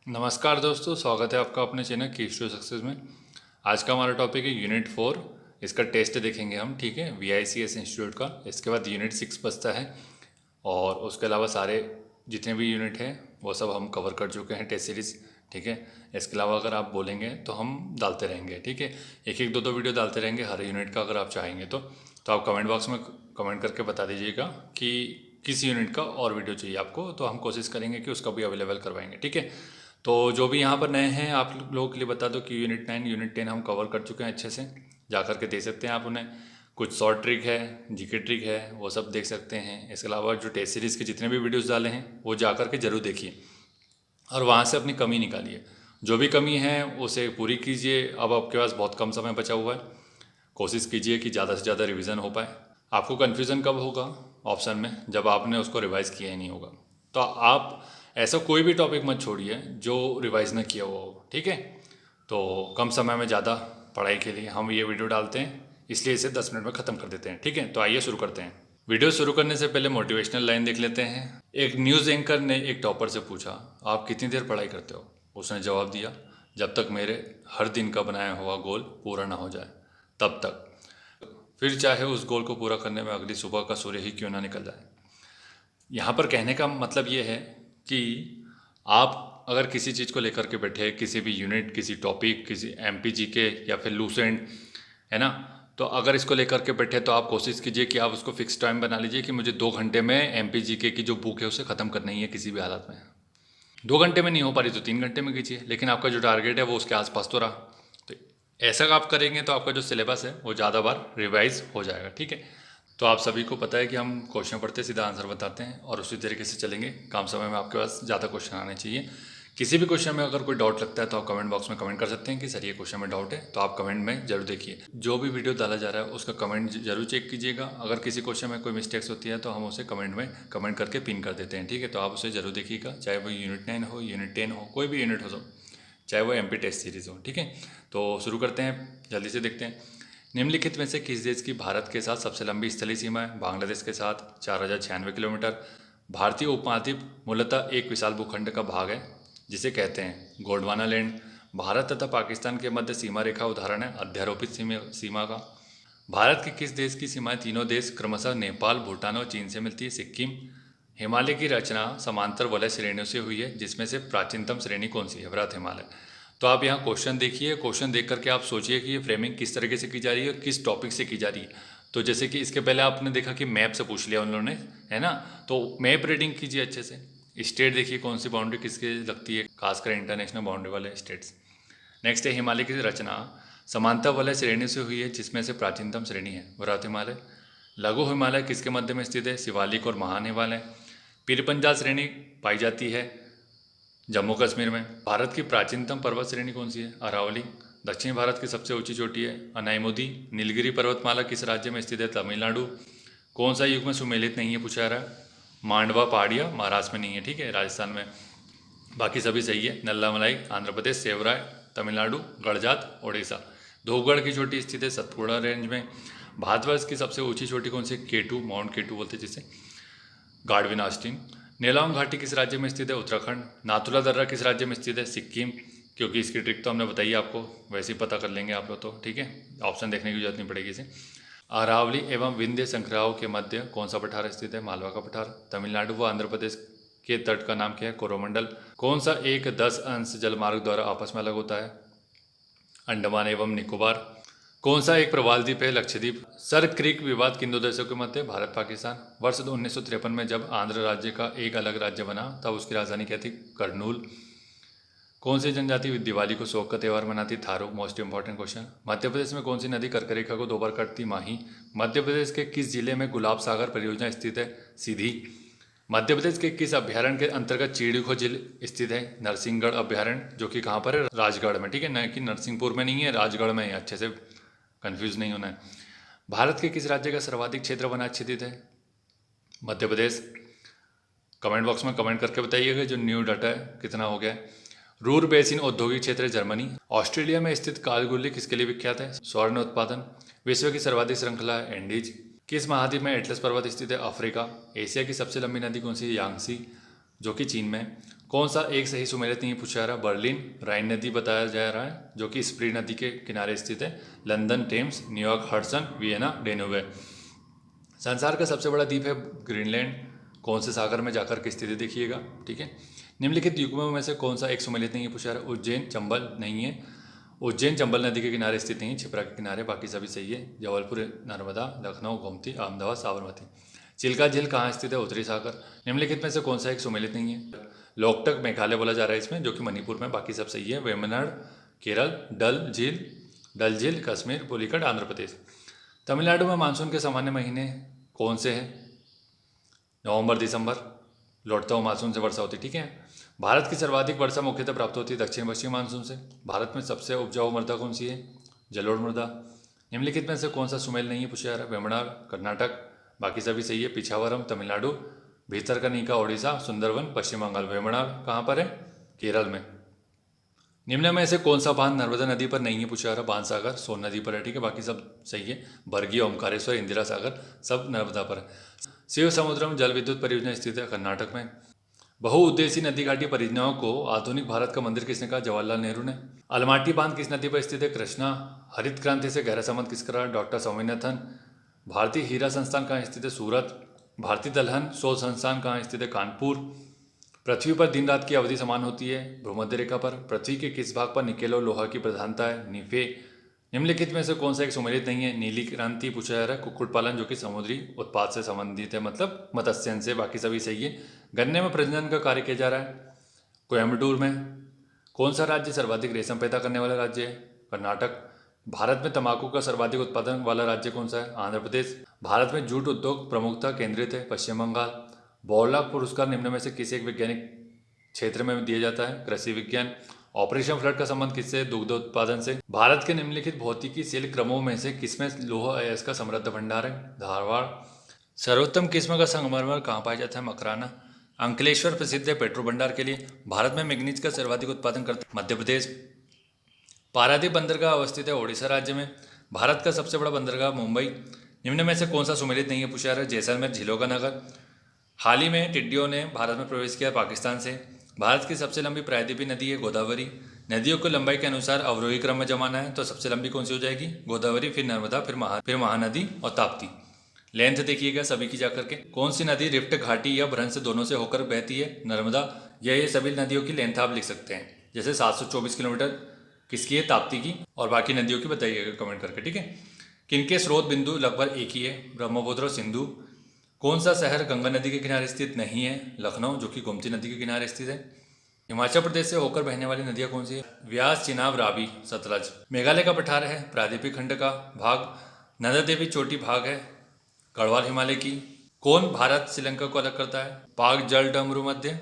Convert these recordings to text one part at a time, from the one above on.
नमस्कार दोस्तों, स्वागत है आपका अपने चैनल कीज टू सक्सेस में। आज का हमारा टॉपिक है यूनिट 4। इसका टेस्ट देखेंगे हम, ठीक है, VICS इंस्टीट्यूट का। इसके बाद यूनिट 6 बचता है और उसके अलावा सारे जितने भी यूनिट हैं वो सब हम कवर कर चुके हैं टेस्ट सीरीज़, ठीक है। इसके अलावा अगर आप बोलेंगे तो हम डालते रहेंगे, ठीक है। एक एक दो दो वीडियो डालते रहेंगे हर यूनिट का, अगर आप चाहेंगे तो आप कमेंट बॉक्स में कमेंट करके बता दीजिएगा कि किस यूनिट का और वीडियो चाहिए आपको, तो हम कोशिश करेंगे कि उसका भी अवेलेबल करवाएंगे, ठीक है। तो जो भी यहाँ पर नए हैं आप लोगों के लिए बता दो कि यूनिट 9 यूनिट 10 हम कवर कर चुके हैं अच्छे से। जा कर के देख सकते हैं आप उन्हें। कुछ शॉर्ट ट्रिक है, जीके ट्रिक है, वो सब देख सकते हैं। इसके अलावा जो टेस्ट सीरीज़ के जितने भी वीडियोस डाले हैं वो जा कर के ज़रूर देखिए और वहाँ से अपनी कमी निकालिए। जो भी कमी है उसे पूरी कीजिए। अब आपके पास बहुत कम समय बचा हुआ है, कोशिश कीजिए कि ज़्यादा से ज़्यादा रिवीजन हो पाए। आपको कन्फ्यूज़न कब होगा ऑप्शन में, जब आपने उसको रिवाइज़ किया ही नहीं होगा। तो आप ऐसा कोई भी टॉपिक मत छोड़िए जो रिवाइज़ ना किया हुआ हो, ठीक है। तो कम समय में ज़्यादा पढ़ाई के लिए हम ये वीडियो डालते हैं, इसलिए इसे 10 मिनट में ख़त्म कर देते हैं, ठीक है। तो आइए शुरू करते हैं। वीडियो शुरू करने से पहले मोटिवेशनल लाइन देख लेते हैं। एक न्यूज़ एंकर ने एक टॉपर से पूछा, आप कितनी देर पढ़ाई करते हो? उसने जवाब दिया, जब तक मेरे हर दिन का बनाया हुआ गोल पूरा ना हो जाए तब तक, फिर चाहे उस गोल को पूरा करने में अगली सुबह का सूर्य ही क्यों ना निकल जाए। यहाँ पर कहने का मतलब ये है कि आप अगर किसी चीज़ को लेकर के बैठे, किसी भी यूनिट, किसी टॉपिक, किसी MPG के या फिर लूसेंट, है ना, तो अगर इसको लेकर के बैठे तो आप कोशिश कीजिए कि आप उसको फिक्स टाइम बना लीजिए कि मुझे 2 घंटे में MPG की जो बुक है उसे ख़त्म करना ही है किसी भी हालत में। 2 घंटे में नहीं हो पा रही तो 3 घंटे में कीजिए, लेकिन आपका जो टारगेट है वो उसके आसपास तो रहा। तो ऐसा आप करेंगे तो आपका जो सिलेबस है वो ज़्यादा बार रिवाइज हो जाएगा, ठीक है। तो आप सभी को पता है कि हम क्वेश्चन पढ़ते सीधा आंसर बताते हैं और उसी तरीके से चलेंगे। कम समय में आपके पास ज़्यादा क्वेश्चन आने चाहिए। किसी भी क्वेश्चन में अगर कोई डाउट लगता है तो आप कमेंट बॉक्स में कमेंट कर सकते हैं कि सर ये क्वेश्चन में डाउट है, तो आप कमेंट में जरूर देखिए। जो भी वीडियो डाला जा रहा है उसका कमेंट जरूर चेक कीजिएगा। अगर किसी क्वेश्चन में कोई मिस्टेक्स होती है तो हम उसे कमेंट में कमेंट करके पिन कर देते हैं, ठीक है। तो आप उसे जरूर देखिएगा, चाहे वो यूनिट 9 हो, यूनिट 10 हो, कोई भी यूनिट हो, चाहे वो MP टेस्ट सीरीज़ हो, ठीक है। तो शुरू करते हैं, जल्दी से देखते हैं। निम्नलिखित में से किस देश की भारत के साथ सबसे लंबी स्थलीय सीमा है? बांग्लादेश के साथ 4096 किलोमीटर। भारतीय उपमहाद्वीप मूलतः एक विशाल भूखंड का भाग है जिसे कहते हैं गोंडवाना लैंड। भारत तथा पाकिस्तान के मध्य सीमा रेखा उदाहरण है अध्यारोपित सीमा का। भारत के किस देश की सीमाएं तीनों देश क्रमशः नेपाल, भूटान और चीन से मिलती है? सिक्किम। हिमालय की रचना समांतर वलय श्रेणियों से हुई है जिसमें से प्राचीनतम श्रेणी कौन सी है? वृहत हिमालय। तो आप यहाँ क्वेश्चन देखिए, क्वेश्चन देख करके आप सोचिए कि ये फ्रेमिंग किस तरीके से की जा रही है और किस टॉपिक से की जा रही है। तो जैसे कि इसके पहले आपने देखा कि मैप से पूछ लिया उन लोगों ने, है ना। तो मैप रीडिंग कीजिए अच्छे से। स्टेट देखिए कौन सी बाउंड्री किसके लगती है, खासकर इंटरनेशनल बाउंड्री वाले स्टेट्स। नेक्स्ट है हिमालय की रचना समांतर वलय श्रेणी से हुई है जिसमें से प्राचीनतम श्रेणी है वृहत हिमालय। लघु हिमालय किसके मध्य में स्थित है? शिवालिक और महान हिमालय। पीरपंजाल श्रेणी पाई जाती है जम्मू कश्मीर में। भारत की प्राचीनतम पर्वत श्रेणी कौन सी है? अरावली। दक्षिण भारत की सबसे ऊंची चोटी है अनाइमुदी। नीलगिरी पर्वतमाला किस राज्य में स्थित है? तमिलनाडु। कौन सा युग में सुमेलित नहीं है पूछा रहा है? मांडवा पहाड़ियाँ महाराष्ट्र में नहीं है, ठीक है, राजस्थान में। बाकी सभी सही है। नल्लामलाई आंध्र प्रदेश, सेवराय तमिलनाडु, गढ़जात उड़ीसा। धूपगढ़ की चोटी स्थित है सतपुड़ा रेंज में। भारतवर्ष की सबसे ऊंची चोटी कौन सी? केटू, माउंट केटू बोलते हैं जिसे, गार्डविन ऑस्टिन। नेलांग घाटी किस राज्य में स्थित है? उत्तराखंड। नाथुला दर्रा किस राज्य में स्थित है? सिक्किम। क्योंकि इसकी ट्रिक तो हमने बताई आपको, वैसे ही पता कर लेंगे आप लोग तो, ठीक है, ऑप्शन देखने की जरूरत नहीं पड़ेगी इसे। अरावली एवं विंध्य संक्राओं के मध्य कौन सा पठार स्थित है? मालवा का पठार। तमिलनाडु व आंध्र प्रदेश के तट का नाम क्या है? कोरोमंडल। कौन सा एक 10 अंश जलमार्ग द्वारा आपस में अलग होता है? अंडमान एवं निकोबार। कौन सा एक प्रवाल द्वीप है? लक्षद्वीप। सर क्रीक विवाद किन दो देशों के मध्य? भारत पाकिस्तान। वर्ष 1953 में जब आंध्र राज्य का एक अलग राज्य बना तब उसकी राजधानी क्या थी? कर्नूल। कौन सी जनजाति दिवाली को शोक का त्यौहार मनाती? Tharu. Most important question. Madhya Pradesh में कौन सी नदी कर्क रेखा को 2 बार काटती? माही। मध्य प्रदेश के किस जिले में गुलाब सागर परियोजना स्थित है? सीधी। मध्य प्रदेश के किस अभ्यारण्य के अंतर्गत चिड़ीखो झील स्थित है? नरसिंहगढ़ अभ्यारण्य, जो कि कहाँ पर है? राजगढ़ में, ठीक है, न कि नरसिंहपुर में नहीं है, राजगढ़ में है। अच्छे से कंफ्यूज नहीं होना है। भारत के किस राज्य का सर्वाधिक क्षेत्र वन आच्छादित है? मध्य प्रदेश। कमेंट बॉक्स में कमेंट करके बताइएगा जो न्यू डाटा है कितना हो गया है। रूर बेसिन औद्योगिक क्षेत्र जर्मनी। ऑस्ट्रेलिया में स्थित कालगुल्ली किसके लिए विख्यात है? स्वर्ण उत्पादन। विश्व की सर्वाधिक श्रृंखला है एंडीज। किस महाद्वीप में एटलस पर्वत स्थित है? अफ्रीका। एशिया की सबसे लंबी नदी कौन सी है? यांगसी, जो कि चीन में। कौन सा एक सही सुमेलित नहीं पूछा जा रहा है? बर्लिन राइन नदी बताया जा रहा है जो कि स्प्री नदी के किनारे स्थित है। London Thames, New York Hudson, Vienna Danube है। संसार का सबसे बड़ा द्वीप है ग्रीनलैंड, कौन से सागर में जाकर की स्थिति देखिएगा, ठीक है। निम्नलिखित द्वीपों में से कौन सा एक सुमेलित नहीं पूछा जा रहा है? उज्जैन चंबल नहीं है, उज्जैन चंबल नदी के किनारे स्थित नहीं है, छिपरा के किनारे, बाकी सभी सही है। जबलपुर नर्मदा, लखनऊ गोमती, अहमदाबाद साबरमती। चिल्का झील कहाँ स्थित है? उत्तरी सागर। निम्नलिखित में से कौन सा एक सुमेलित नहीं है? लोकटक मेघालय बोला जा रहा है इसमें, जो कि मणिपुर में, बाकी सब सही है। वेमनाड केरल, डल झील कश्मीर, पुलिकट आंध्र प्रदेश। तमिलनाडु में मानसून के सामान्य महीने कौन से हैं? नवंबर दिसंबर, लौटता हुआ मानसून से वर्षा होती, ठीक है। भारत की सर्वाधिक वर्षा मुख्यतः प्राप्त होती है दक्षिण पश्चिम मानसून से। भारत में सबसे उपजाऊ मृदा कौन सी है? जलोढ़ मृदा। निम्नलिखित में से कौन सा सुमेल नहीं पूछा जा रहा है? वेमनाड कर्नाटक, बाकी सभी सही है। पिछावरम तमिलनाडु, भीतरकनिका ओडिशा, सुंदरवन पश्चिम बंगाल। वेमनाड कहाँ पर है? केरल में। निम्न में से कौन सा बांध नर्मदा नदी पर नहीं है पूछा जा रहा है? बाणसागर सोन नदी पर है, ठीक है, बाकी सब सही है। बरगी, ओमकारेश्वर, इंदिरा सागर सब नर्मदा पर है। शिव समुद्रम जल विद्युत परियोजना स्थित है कर्नाटक में। बहुउद्देशीय नदी घाटी परियोजनाओं को आधुनिक भारत का मंदिर किसने कहा? जवाहरलाल नेहरू ने। अलमाटी बांध किस नदी पर स्थित है? कृष्णा। हरित क्रांति से गहरा संबंध किसका रहा? डॉक्टर स्वामीनाथन। भारतीय हीरा संस्थान कहाँ स्थित है? सूरत। भारतीय दलहन शोध संस्थान कहाँ स्थित है? कानपुर। पृथ्वी पर दिन रात की अवधि समान होती है भूमध्य रेखा पर। पृथ्वी के किस भाग पर निकेल और लोहा की प्रधानता है? निफे। निम्नलिखित में से कौन सा एक सुमेलित नहीं है? नीली क्रांति पूछा जा रहा है। कुक्कुट पालन जो कि समुद्री उत्पाद से संबंधित है, मतलब मत्स्यन से, बाकी सभी सही है। गन्ने में प्रजनन का कार्य किया जा रहा है कोयम्बटूर में। कौन सा राज्य सर्वाधिक रेशम पैदा करने वाला राज्य है? कर्नाटक। भारत में तंबाकू का सर्वाधिक उत्पादन वाला राज्य कौन सा है? आंध्र प्रदेश। भारत में जूट उद्योग प्रमुखता केंद्रित है पश्चिम बंगाल। बॉर्लाग पुरस्कार निम्न में से किसी एक वैज्ञानिक क्षेत्र में दिया जाता है? कृषि विज्ञान। ऑपरेशन फ्लड का संबंध किससे? दुग्ध उत्पादन से। भारत के निम्नलिखित भौतिकी सेल क्रमों में से किसमें लौह अयस्क का समृद्ध भंडार है? धारवाड़। सर्वोत्तम किस्म का संगमरमर कहाँ पाया जाता है? मकराना। अंकलेश्वर प्रसिद्ध है पेट्रो भंडार के लिए। भारत में मैग्नीज का सर्वाधिक उत्पादन करता है मध्य प्रदेश। पारादीप बंदरगाह अवस्थित है ओडिशा राज्य में। भारत का सबसे बड़ा बंदरगाह मुंबई। निम्न में से कौन सा सुमेलित नहीं है पूछा जा रहा है? जैसलमेर झीलों का नगर। हाल ही में टिड्डियों ने भारत में प्रवेश किया पाकिस्तान से। भारत की सबसे लंबी प्रायद्वीपीय नदी है गोदावरी। नदियों को लंबाई के अनुसार अवरोही क्रम में जमाना है तो सबसे लंबी कौन सी हो जाएगी? गोदावरी, फिर नर्मदा, फिर महानदी और ताप्ती। लेंथ देखिएगा सभी की जाकर के। कौन सी नदी रिफ्ट घाटी या भ्रंश दोनों से होकर बहती है? नर्मदा। ये सभी नदियों की लेंथ आप लिख सकते हैं, जैसे 724 किलोमीटर किसकी है? ताप्ती की। और बाकी नदियों की बताइएगा कमेंट करके, ठीक है। किनके स्रोत बिंदु लगभग एक ही है? ब्रह्मपुत्र और सिंधु। कौन सा शहर गंगा नदी के किनारे स्थित नहीं है? लखनऊ, जो कि गोमती नदी के किनारे स्थित है। हिमाचल प्रदेश से होकर बहने वाली नदियां कौन सी है? व्यास, चिनाब, रावी, सतलज। मेघालय का पठार है प्रायद्वीपीय खंड का भाग। नंदा देवी चोटी भाग है गढ़वाल हिमालय की। कौन भारत श्रीलंका को अलग करता है? पाक जल डमरू मध्य।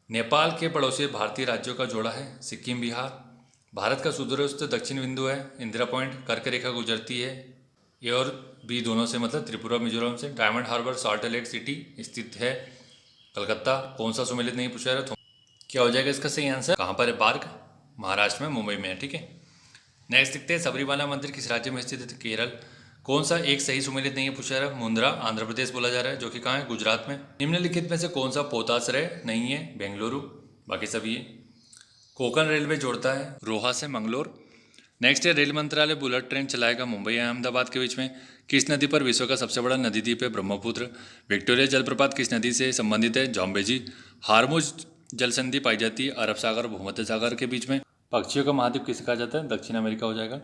नेपाल के पड़ोसी भारतीय राज्यों का जोड़ा है सिक्किम, बिहार। भारत का सूर्यास्त दक्षिण बिंदु है इंदिरा पॉइंट, कर्क रेखा गुजरती है ए और बी दोनों से, मतलब त्रिपुरा मिजोरम से। डायमंड हार्बर सॉल्ट लेक सिटी स्थित है कलकत्ता। कौन सा सुमेलित नहीं पूछा जा रहा? क्या हो जाएगा इसका सही आंसर? कहाँ पर है? पार्क, महाराष्ट्र में, मुंबई में है, ठीक है। नेक्स्ट देखते हैं सबरीमाला मंदिर किस राज्य में स्थित है? केरल। कौन सा एक सही सुमेलित नहीं है पूछा जा रहा है? मुंद्रा, आंध्र प्रदेश बोला जा रहा है, जो कि कहाँ है? गुजरात में। निम्नलिखित में से कौन सा पोताश्रय नहीं है? बेंगलुरु, बाकी सभी है। कोंकण रेलवे जोड़ता है रोहा से मंगलोर। नेक्स्ट है रेल मंत्रालय बुलेट ट्रेन चलाएगा मुंबई और अहमदाबाद के बीच में। किस नदी पर विश्व का सबसे बड़ा नदी द्वीप है? ब्रह्मपुत्र। विक्टोरिया जलप्रपात किस नदी से संबंधित है? जाम्बेजी। हार्मुज जल संधि पाई जाती है अरब सागर और भूमध्य सागर के बीच में। पक्षियों का महाद्वीप किसे कहा जाता है? दक्षिण अमेरिका हो जाएगा।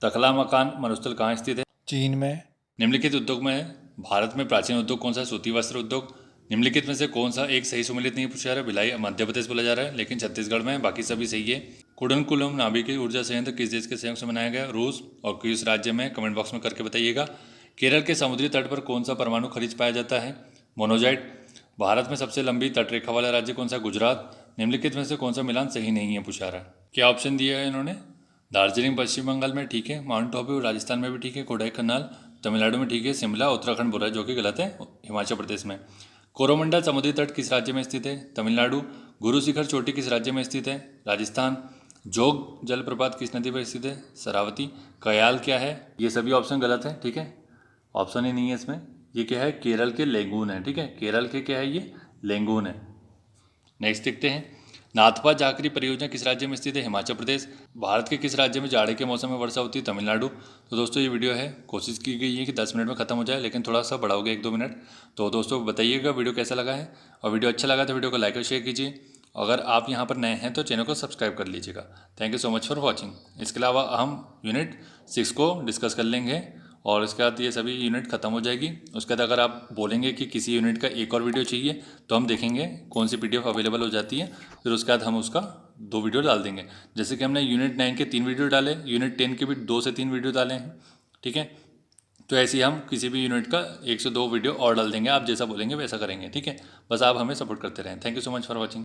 तखला मकान मरुस्थल कहाँ स्थित है? चीन में। निम्नलिखित उद्योग में भारत में प्राचीन उद्योग कौन सा? सूती वस्त्र उद्योग। निम्नलिखित में से कौन सा एक सही सुमेलित नहीं पूछा जा रहा है? भिलाई मध्य प्रदेश बोला जा रहा है, लेकिन छत्तीसगढ़ में है, बाकी सभी सही है। कुडनकुलम नाभिकीय ऊर्जा संयंत्र किस देश के संयोग से बनाया गया? रूस। और किस राज्य में? कमेंट बॉक्स में करके बताइएगा। केरल के समुद्री तट पर कौन सा परमाणु खनिज पाया जाता है? मोनोजाइट। भारत में सबसे लंबी तटरेखा वाला राज्य कौन सा? गुजरात। निम्नलिखित में से कौन सा मिलान सही नहीं है पूछा रहा है? क्या ऑप्शन दिया है इन्होंने? दार्जिलिंग पश्चिम बंगाल में ठीक है, माउंट आबू राजस्थान में भी ठीक है, कोडाईकनाल तमिलनाडु में ठीक है, शिमला उत्तराखंड बोला है जो कि गलत है हिमाचल प्रदेश में। कोरोमंडल समुद्री तट किस राज्य में स्थित है? तमिलनाडु। गुरु शिखर चोटी किस राज्य में स्थित है? राजस्थान। जोग जलप्रपात किस नदी पर स्थित है? शरावती। कयाल क्या है? ये सभी ऑप्शन गलत है, ठीक है, ऑप्शन ही नहीं है इसमें। ये क्या है? केरल के लेंगून है, ठीक है, केरल के क्या है? ये लेंगून है। नेक्स्ट देखते हैं, नाथपा जाखरी परियोजना किस राज्य में स्थित है? हिमाचल प्रदेश। भारत के किस राज्य में जाड़े के मौसम में वर्षा होती है? तमिलनाडु। तो दोस्तों ये वीडियो है, कोशिश की गई है कि 10 मिनट में ख़त्म हो जाए, लेकिन थोड़ा सा बढ़ा हो गया 1-2 मिनट। तो दोस्तों बताइएगा वीडियो कैसा लगा है, और वीडियो अच्छा लगा तो वीडियो को लाइक और शेयर कीजिए। अगर आप यहाँ पर नए हैं तो चैनल को सब्सक्राइब कर लीजिएगा। Thank you so much for watching. इसके अलावा हम यूनिट 6 को डिस्कस कर लेंगे, और उसके बाद ये सभी यूनिट ख़त्म हो जाएगी। उसके बाद अगर आप बोलेंगे कि किसी यूनिट का एक और वीडियो चाहिए, तो हम देखेंगे कौन सी PDF अवेलेबल हो जाती है, फिर उसके बाद हम उसका 2 वीडियो डाल देंगे। जैसे कि हमने यूनिट 9 के 3 वीडियो डाले, यूनिट 10 के भी 2 से 3 वीडियो डाले हैं, ठीक है। तो ऐसे ही हम किसी भी यूनिट का 1 से 2 वीडियो और डाल देंगे, आप जैसा बोलेंगे वैसा करेंगे, ठीक है। बस आप हमें सपोर्ट करते रहें। Thank you so much for watching.